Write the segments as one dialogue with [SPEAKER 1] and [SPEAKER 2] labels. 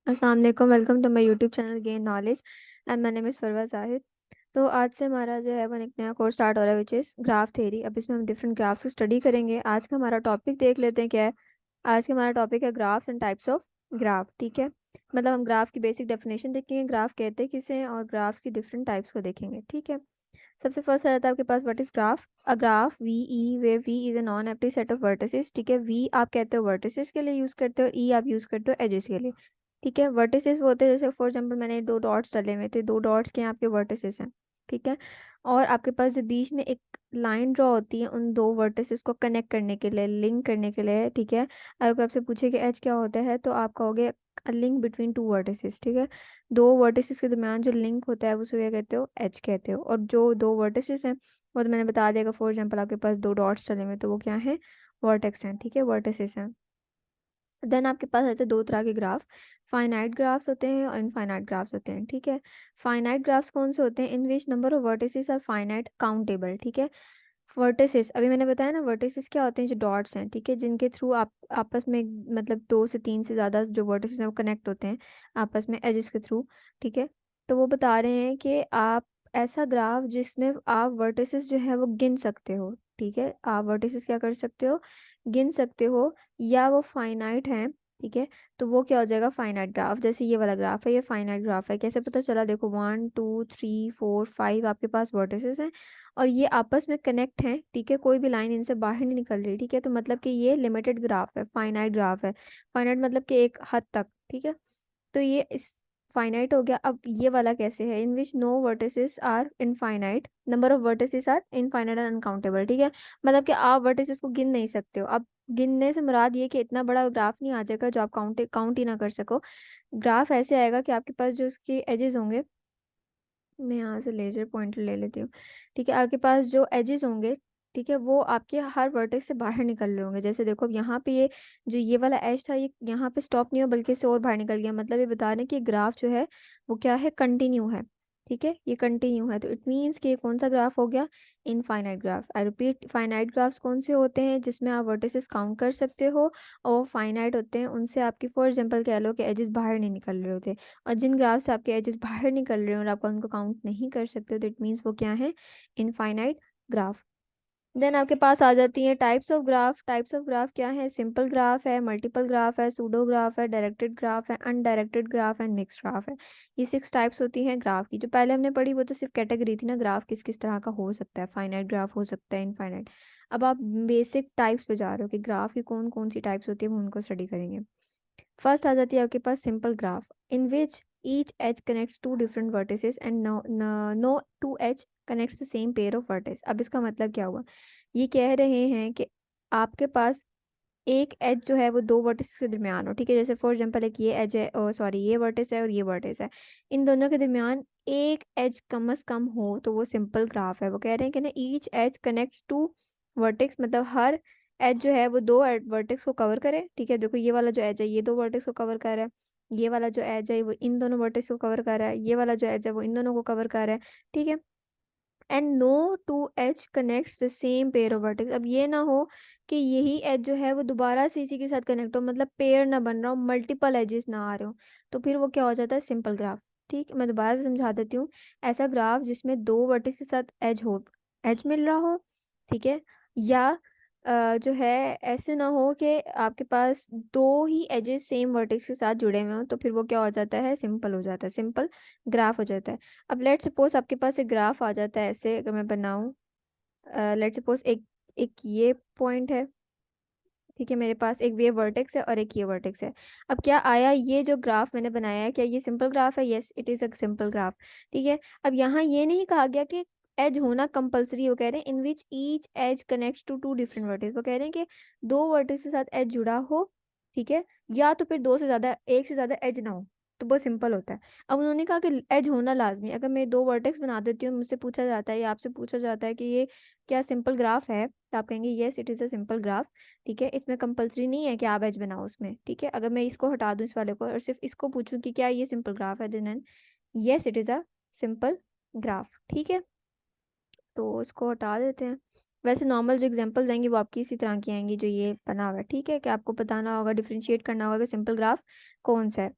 [SPEAKER 1] अस्सलाम वालेकुम। Welcome to my YouTube channel gain knowledge and my name is Farwa Zahid. तो आज से हमारा जो है वो एक नया कोर्स स्टार्ट हो रहा है विच इज़ ग्राफ थ्योरी। अब इसमें हम डिफरेंट ग्राफ्स को स्टडी करेंगे। आज का हमारा टॉपिक देख लेते हैं क्या है। आज का हमारा टॉपिक है graphs and types of graph. ठीक है, मतलब हम ग्राफ की बेसिक डेफिनेशन देखेंगे, ग्राफ कहते हैं किसे हैं, और ग्राफ्स की डिफरेंट टाइप्स को देखेंगे। ठीक है, सबसे फर्स्ट आ जाता है आपके पास what is graph. A graph V E where V is a non empty set of vertices. ठीक है, वी आप कहते हो वर्टिसेस के लिए यूज करते हो, ई आप यूज करते हो एजेस के लिए। ठीक है, वर्टिसेस वो होते हैं, जैसे फॉर एग्जांपल मैंने दो डॉट्स डाले हुए थे, दो डॉट्स के आपके वर्टिसेस हैं। ठीक है, और आपके पास जो बीच में एक लाइन ड्रॉ होती है उन दो वर्टिसेस को कनेक्ट करने के लिए, लिंक करने के लिए। ठीक है, अगर आपसे पूछे कि एच क्या होता है तो आप कहोगे a link between two vertices. ठीक है, दो वर्टिसेस के दरमियान जो लिंक होता है उसे क्या कहते हो, एच कहते हो। और जो दो वर्टिसेस हैं वो तो मैंने बता दिया, फॉर एग्जांपल आपके पास दो डॉट्स डले हुए तो वो क्या है, वर्टेक्स हैं। ठीक है, वर्टिसेस हैं। देन आपके पास ऐसे दो तरह के ग्राफ, फाइनाइट ग्राफ्स होते हैं और इनफाइनाइट ग्राफ्स होते हैं। ठीक है, फाइनाइट ग्राफ्स कौन से होते हैं, in which number of vertices are finite countable. ठीक है, वर्टिसेस अभी मैंने बताया ना, वर्टिसेस क्या होते हैं, जो डॉट्स हैं। ठीक है, जिनके थ्रू आप आपस में मतलब दो से तीन से ज़्यादा जो वर्टिसेस हैं वो कनेक्ट होते हैं आपस में एजेस के थ्रू। ठीक है, तो वो बता रहे हैं कि आप ऐसा ग्राफ जिसमें आप वर्टिसेस जो है वो गिन सकते हो। ठीक है, आप वर्टिसेस क्या कर सकते हो, गिन सकते हो, या वो फाइनाइट हैं। ठीक है, तो वो क्या हो जाएगा, फाइनाइट ग्राफ। जैसे ये वाला ग्राफ है, ये फाइनाइट ग्राफ है। कैसे पता चला, देखो 1 2 3 4 5 आपके पास वर्टिसेस हैं और ये आपस में कनेक्ट हैं। ठीक है, कोई भी लाइन इनसे बाहर नहीं निकल रही। ठीक है, तो मतलब कि ये लिमिटेड ग्राफ है, फाइनाइट ग्राफ है। फाइनाइट मतलब कि एक हद तक। ठीक है, तो ये इस फाइनाइट हो गया। अब ये वाला कैसे है, in which no vertices are infinite, number of vertices are infinite and uncountable. ठीक है, मतलब कि आप वर्टिसेस को गिन नहीं सकते हो। अब गिनने से मुराद ये कि इतना बड़ा ग्राफ नहीं आ जाएगा जो आप काउंट ही ना कर सको। ग्राफ ऐसे आएगा कि आपके पास जो उसके एजेस होंगे, मैं यहाँ से लेजर पॉइंटर ले लेती हूँ। ठीक है, आपके पास जो एजेस होंगे, ठीक है, वो आपके हर वर्टेक्स से बाहर निकल रहे होंगे। जैसे देखो अब यहाँ पे ये जो ये वाला एज था, ये यहाँ पे स्टॉप नहीं हो बल्कि इससे और बाहर निकल गया। मतलब ये बता रहे हैं कि ग्राफ जो है वो क्या है, कंटिन्यू है। ठीक है, ये कंटिन्यू है, तो इट मीन्स कि ये कौन सा ग्राफ हो गया, infinite graph. I repeat, finite graphs कौन से होते हैं, जिसमें आप वर्टिसेस काउंट कर सकते हो, और फाइनाइट होते हैं उनसे आपकी फॉर एग्जांपल कह लो कि एजेस बाहर नहीं निकल रहे होते। और जिन ग्राफ से आपके एजेस बाहर निकल रहे हैं और आप उनको काउंट नहीं कर सकते, तो इट मीन्स वो क्या है, इनफाइनाइट ग्राफ। देन आपके पास आ जाती है types of graph. Types of graph क्या है, सिंपल ग्राफ है, मल्टीपल ग्राफ है, सूडो ग्राफ है, डायरेक्टेड ग्राफ है, अनडायरेक्टेड ग्राफ है, मिक्स्ड ग्राफ है। ये 6 टाइप्स होती हैं ग्राफ की। जो पहले हमने पढ़ी वो तो सिर्फ कैटेगरी थी ना, ग्राफ किस किस तरह का हो सकता है, फाइनाइट ग्राफ हो सकता है, इनफाइनाइट। अब आप बेसिक टाइप्स पे जा रहे हो कि ग्राफ की कौन कौन सी टाइप्स होती है, वो उनको स्टडी करेंगे। फर्स्ट आ जाती है आपके पास simple graph, in which each edge connects to different vertices and no two edge connects the same pair of vertices. अब इसका मतलब क्या हुआ, ये कह रहे हैं कि आपके पास एक एज जो है वो दो वर्टिस के दरमियान हो। ठीक है, जैसे फॉर एग्जांपल एक ये एज है, और सॉरी ये वर्टिस है और ये वर्टिस है, इन दोनों के दरमियान एक एज कम से कम हो तो वो सिंपल ग्राफ है। वो कह रहे हैं कि ना each edge connects to vertex, मतलब हर एज जो है वो दो वर्टेक्स को कवर करे। ठीक है, देखो ये वाला जो एज है ये दो वर्टेक्स को कवर कर रहा है, ये वाला जो एज है वो इन दोनों वर्टेक्स को कवर कर रहा है, ये वाला जो एज है वो इन दोनों को कवर कर रहा है। ठीक है, and no two edge connects the same pair of vertex. अब ये ना हो कि यही एज जो है वो दोबारा से इसी के साथ कनेक्ट हो, मतलब पेयर ना बन रहा हो, मल्टीपल एजेस ना आ रहे हो, तो फिर वो क्या हो जाता है, सिंपल ग्राफ। ठीक, मैं दोबारा से समझा देती हूँ। ऐसा ग्राफ जिसमें दो वर्टेक्स के साथ एज हो, एज मिल रहा हो। ठीक है, या जो है ऐसे ना हो कि आपके पास दो ही एजेस सेम वर्टेक्स के साथ जुड़े हुए हों, तो फिर वो क्या हो जाता है, सिंपल हो जाता है, सिंपल ग्राफ हो जाता है। अब लेट सपोज आपके पास एक ग्राफ आ जाता है ऐसे, अगर मैं बनाऊं, लेट सपोज एक एक ये पॉइंट है। ठीक है, मेरे पास एक ये वर्टेक्स है और एक ये वर्टेक्स है। अब क्या आया, ये जो ग्राफ मैंने बनाया है क्या ये सिंपल ग्राफ है, yes it is a simple graph. ठीक है, अब यहाँ ये नहीं कहा गया कि एज होना कंपलसरी, वो कह रहे हैं in which each edge connects to two different vertex. वो कह रहे हैं कि दो वर्टेक्स के साथ एज जुड़ा हो। ठीक है, या तो फिर दो से ज़्यादा, एक से ज़्यादा एज ना हो, तो बहुत सिंपल होता है। अब उन्होंने कहा कि एज होना लाजमी। अगर मैं दो वर्टेक्स बना देती हूँ, मुझसे पूछा जाता है या आपसे पूछा जाता है कि ये क्या सिंपल ग्राफ है, तो आप कहेंगे yes it is a simple graph. ठीक है, इसमें कंपलसरी नहीं है कि आप एज बनाओ उसमें। ठीक है, अगर मैं इसको हटा दूं इस वाले को और सिर्फ इसको पूछूं कि क्या ये सिंपल ग्राफ है, then yes it is a simple graph. ठीक है, तो इसको हटा देते हैं। वैसे नॉर्मल जो एग्जांपल्स आएंगी वो आपकी इसी तरह की आएंगी जो ये बना हुआ है। ठीक है, कि आपको बताना होगा, डिफरेंशिएट करना होगा कि सिंपल ग्राफ कौन सा है।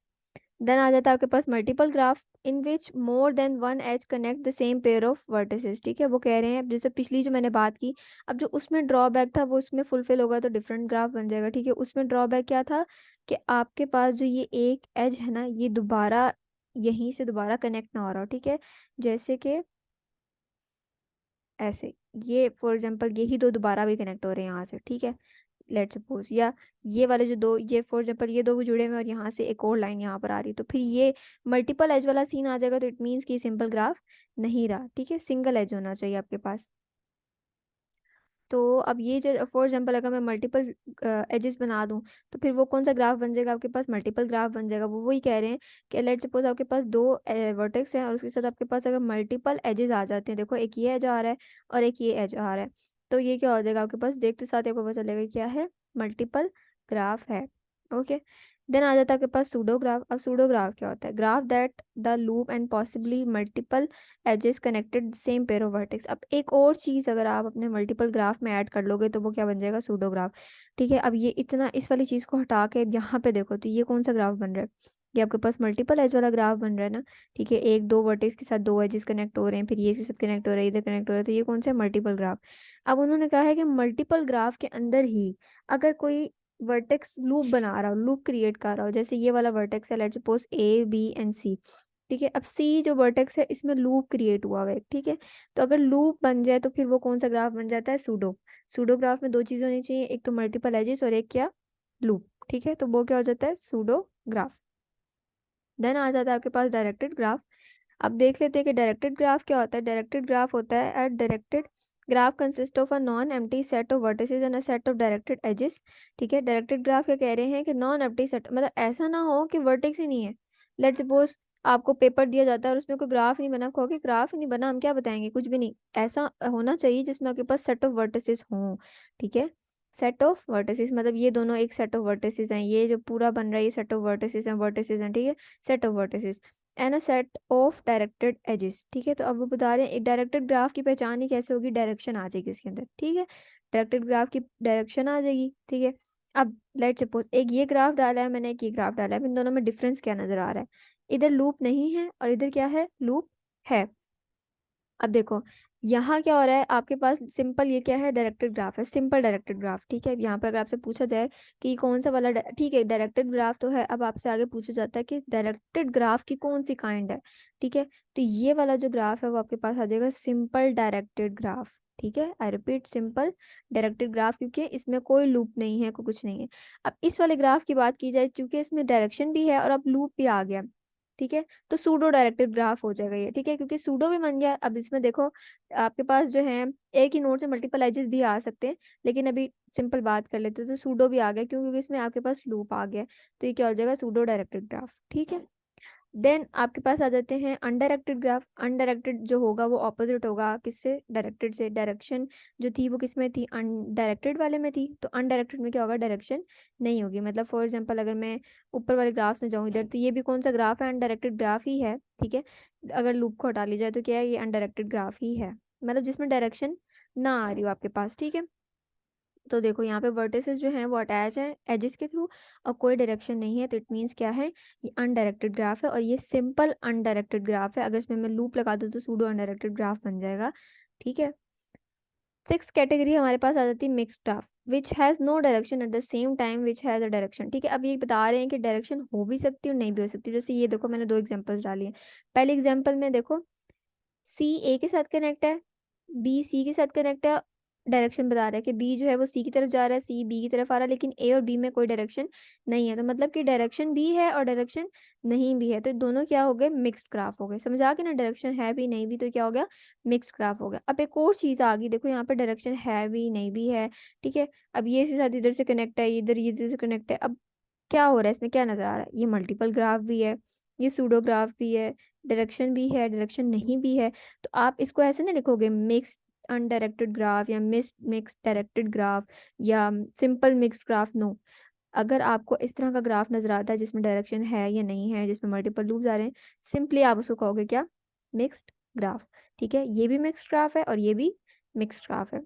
[SPEAKER 1] देन आ जाता है आपके पास multiple graph in which more than one edge connect the same pair of vertices. ठीक है, वो कह रहे हैं जैसे पिछली जो मैंने बात की, अब जो उसमें ड्रॉबैक था वो उसमें फुलफिल होगा तो डिफरेंट ग्राफ बन जाएगा। ठीक है, उसमें ड्रॉबैक क्या था कि आपके पास जो ये एक एज है ना, ये दोबारा यहीं से दोबारा कनेक्ट ना हो रहा हो। ठीक है, जैसे कि ऐसे, ये फॉर एग्जांपल यही दो दोबारा भी कनेक्ट हो रहे हैं यहाँ से। ठीक है, लेट सपोज, या ये वाले जो दो, ये फॉर एग्जांपल ये दो भी जुड़े हुए हैं और यहाँ से एक और लाइन यहाँ पर आ रही है, तो फिर ये मल्टीपल एज वाला सीन आ जाएगा। तो इट मीन्स कि सिंपल ग्राफ नहीं रहा। ठीक है, सिंगल एज होना चाहिए आपके पास। तो अब ये जो फॉर एग्जांपल अगर मैं मल्टीपल एजेस बना दूं, तो फिर वो कौन सा ग्राफ बन जाएगा आपके पास? मल्टीपल ग्राफ बन जाएगा। वो वही कह रहे हैं कि लेट सपोज आपके पास दो वर्टेक्स हैं और उसके साथ आपके पास अगर मल्टीपल एजेस आ जाते हैं, देखो एक ये एज आ रहा है और एक ये एज आ रहा है, तो ये क्या हो जाएगा आपके पास? देखते साथ आपको पता चलेगा क्या है, मल्टीपल ग्राफ है। ओके, देन आ जाता है आपके पास सूडोग्राफ। अब सूडोग्राफ क्या होता है? Graph that the loop and possibly multiple edges connected same pair of vertex. अब एक और चीज अगर आप अपने मल्टीपल ग्राफ में ऐड कर लोगे तो वो क्या बन जाएगा? सूडोग्राफ। ठीक है, अब ये इतना इस वाली चीज को हटा के यहाँ पे देखो, तो ये कौन सा ग्राफ बन रहा है? ये आपके पास मल्टीपल एज वाला ग्राफ बन रहा है ना। ठीक है, एक दो वर्टेक्स के साथ दो एजेस कनेक्ट हो रहे हैं, फिर ये इसके साथ कनेक्ट हो रहा है, इधर कनेक्ट हो रहा है, तो ये कौन सा है? Multiple graph. अब उन्होंने कहा है कि मल्टीपल ग्राफ के अंदर ही अगर कोई वर्टेक्स लूप बना रहा हो, लूप क्रिएट कर रहा हो, जैसे ये वाला वर्टेक्स है, let's suppose A B and C. ठीक है, अब सी जो वर्टेक्स है इसमें लूप क्रिएट हुआ हुआ है। ठीक है, तो अगर लूप बन जाए तो फिर वो कौन सा ग्राफ बन जाता है? सूडो। सूडो ग्राफ में दो चीजें होनी चाहिए, एक तो मल्टीपल एजेस और एक क्या? लूप। ठीक है, तो वो क्या हो जाता है? Pseudo graph. देन आ जाता है आपके पास डायरेक्टेड ग्राफ। अब देख लेते हैं कि डायरेक्टेड ग्राफ क्या होता है। डायरेक्टेड ग्राफ होता है at directed graph consist of a non empty set of vertices and a set of directed edges. ठीक है, डायरेक्टेड ग्राफ क्या कह रहे हैं कि नॉन एम्प्टी सेट, मतलब ऐसा ना हो कि वर्टेक्स ही नहीं है। लेट सपोज आपको पेपर दिया जाता है और उसमें कोई ग्राफ नहीं बना, आप कहोगे ग्राफ ही नहीं बना, हम क्या बताएंगे? कुछ भी नहीं। ऐसा होना चाहिए जिसमें आपके पास सेट ऑफ वर्टिसेस हों। ठीक है, सेट ऑफ वर्टिसेस मतलब ये दोनों एक सेट ऑफ वर्टिसेस हैं, ये जो पूरा बन रहा है ये सेट ऑफ वर्टिसेस हैं, वर्टिसेस हैं। ठीक है, set of vertices and a set of directed edges. ठीक है, तो अब वो बता रहे हैं एक डायरेक्टेड ग्राफ की पहचान ही कैसे होगी? डायरेक्शन आ जाएगी उसके अंदर। ठीक है, डायरेक्टेड ग्राफ की डायरेक्शन आ जाएगी। ठीक है, अब लेट सपोज एक ये ग्राफ डाला है मैंने, एक ये ग्राफ डाला है, इन दोनों में डिफरेंस क्या नजर आ रहा है? इधर लूप नहीं है और इधर क्या है? लूप है। अब देखो यहाँ क्या हो रहा है आपके पास? सिंपल ये क्या है? डायरेक्टेड ग्राफ है, सिंपल डायरेक्टेड ग्राफ। ठीक है, यहाँ पे अगर आपसे पूछा जाए कि कौन सा वाला ठीक है डायरेक्टेड ग्राफ तो है, अब आपसे आगे पूछा जाता है कि डायरेक्टेड ग्राफ की कौन सी काइंड है। ठीक है, तो ये वाला जो ग्राफ है वो आपके पास आ जाएगा सिंपल डायरेक्टेड ग्राफ। ठीक है, I repeat, simple directed graph, क्योंकि इसमें कोई लूप नहीं है, कोई कुछ नहीं है। अब इस वाले ग्राफ की बात की जाए, क्योंकि इसमें डायरेक्शन भी है और अब लूप भी आ गया। ठीक है, तो सूडो डायरेक्टेड ग्राफ हो जाएगा ये। ठीक है, क्योंकि सूडो भी बन गया। अब इसमें देखो आपके पास जो है एक ही नोड से मल्टीपल एजेस भी आ सकते हैं, लेकिन अभी सिंपल बात कर लेते हैं, तो सूडो भी आ गया क्यों? क्योंकि इसमें आपके पास लूप आ गया। तो ये क्या हो जाएगा? Pseudo directed graph. ठीक है, देन आपके पास आ जाते हैं अनडायरेक्टेड ग्राफ। अनडायरेक्टेड जो होगा वो ऑपोजिट होगा किससे? डायरेक्टेड से। डायरेक्शन जो थी वो किस में थी? अनडायरेक्टेड वाले में थी। तो अनडायरेक्टेड में क्या होगा? डायरेक्शन नहीं होगी। मतलब फॉर एग्जांपल अगर मैं ऊपर वाले ग्राफ में जाऊँ इधर, तो ये भी कौन सा ग्राफ है? अनडायरेक्टेड ग्राफ ही है। ठीक है, अगर लूप को हटा ली जाए तो क्या है? ये अनडायरेक्टेड ग्राफ ही है, मतलब जिसमें डायरेक्शन ना आ रही हो आपके पास। ठीक है, तो देखो यहाँ पे वर्टिसेस जो हैं वो अटैच है एजेस के थ्रू और कोई डायरेक्शन नहीं है, तो इट मीन्स क्या है? ये अनडायरेक्टेड ग्राफ है और ये सिंपल अनडायरेक्टेड ग्राफ है। अगर इसमें मैं लूप लगा दूँ तो सूडो अनडायरेक्टेड ग्राफ बन जाएगा। ठीक है, सिक्स कैटेगरी हमारे पास आ जाती है mix graph which has no direction at the same time which has a direction. ठीक है, अब ये बता रहे हैं कि डायरेक्शन हो भी सकती है और नहीं भी हो सकती। जैसे ये देखो मैंने दो एग्जाम्पल्स डाली हैं। पहले एग्जाम्पल में देखो सी ए के साथ कनेक्ट है, बी सी के साथ कनेक्ट है। डायरेक्शन बता रहा है कि बी जो है वो सी की तरफ जा रहा है, सी बी की तरफ आ रहा है, लेकिन ए और बी में कोई डायरेक्शन नहीं है। तो मतलब कि डायरेक्शन भी है और डायरेक्शन नहीं भी है, तो दोनों क्या हो गए? मिक्स्ड ग्राफ हो गए। समझ आ गया ना? डायरेक्शन है भी नहीं भी तो क्या हो गया? मिक्स्ड ग्राफ हो गया। अब एक और चीज़ आ गई, देखो यहाँ पे डायरेक्शन है भी नहीं भी है। ठीक है, अब ये इसके साथ इधर से कनेक्ट है, इधर ये इधर से कनेक्ट है। अब क्या हो रहा है इसमें? क्या नजर आ रहा है? ये मल्टीपल ग्राफ भी है, ये सूडो ग्राफ भी है, डायरेक्शन भी है, डायरेक्शन नहीं भी है। तो आप इसको ऐसे ना लिखोगे मिक्स अनडायरेक्टेड ग्राफ या मिक्स डायरेक्टेड ग्राफ या सिंपल मिक्स ग्राफ। नो, अगर आपको इस तरह का ग्राफ नजर आता है जिसमें डायरेक्शन है या नहीं है, जिसमें मल्टीपल लूप्स आ रहे हैं, सिंपली आप उसको कहोगे क्या? Mixed graph. ठीक है, ये भी मिक्स्ड ग्राफ है और ये भी मिक्स्ड ग्राफ है।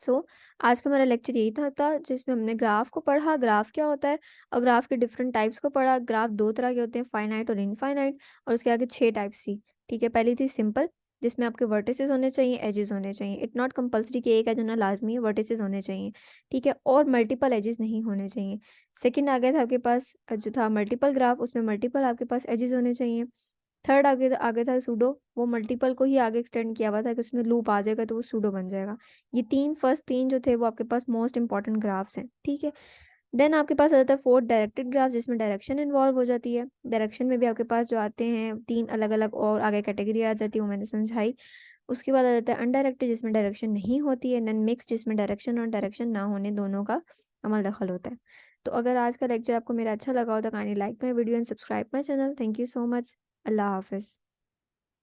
[SPEAKER 1] आज का हमारा लेक्चर यही था जिसमें हमने ग्राफ को पढ़ा, ग्राफ क्या होता है, और ग्राफ के डिफरेंट टाइप्स को पढ़ा। ग्राफ दो तरह के होते हैं, फाइनाइट और इनफाइनाइट, और उसके आगे 6 टाइप्स थी। ठीक है, पहली थी सिंपल, जिसमें आपके वर्टिसेस होने चाहिए, एजेस होने चाहिए। इट नॉट कंपलसरी कि एक एज होना लाजमी है, वर्टिसेस होने चाहिए। ठीक है, और मल्टीपल एजेस नहीं होने चाहिए। सेकंड आ गया था आपके पास जो था मल्टीपल ग्राफ, उसमें मल्टीपल आपके पास एजेस होने चाहिए। थर्ड आगे आगे था सूडो, वो मल्टीपल को ही आगे एक्सटेंड किया हुआ था कि उसमें लूप आ जाएगा तो वो सूडो बन जाएगा। ये फर्स्ट तीन जो थे वो आपके पास मोस्ट इंपॉर्टेंट ग्राफ्स हैं। ठीक है, देन आपके पास आ जाता है फोर्थ डायरेक्टेड ग्राफ, जिसमें डायरेक्शन इन्वॉल्व हो जाती है। डायरेक्शन में भी आपके पास जो आते हैं तीन अलग अलग और आगे कैटेगरी आ जाती है, वो मैंने समझाई। उसके बाद आ जाता है अनडायरेक्टेड, जिसमें डायरेक्शन नहीं होती है। देन मिक्स, जिसमें डायरेक्शन और डायरेक्शन ना होने दोनों का अमल दखल होता है। तो अगर आज का लेक्चर आपको मेरा अच्छा लगा हो तो kindly like my video and subscribe my channel. Thank you so much. अल्लाह हाफिज़।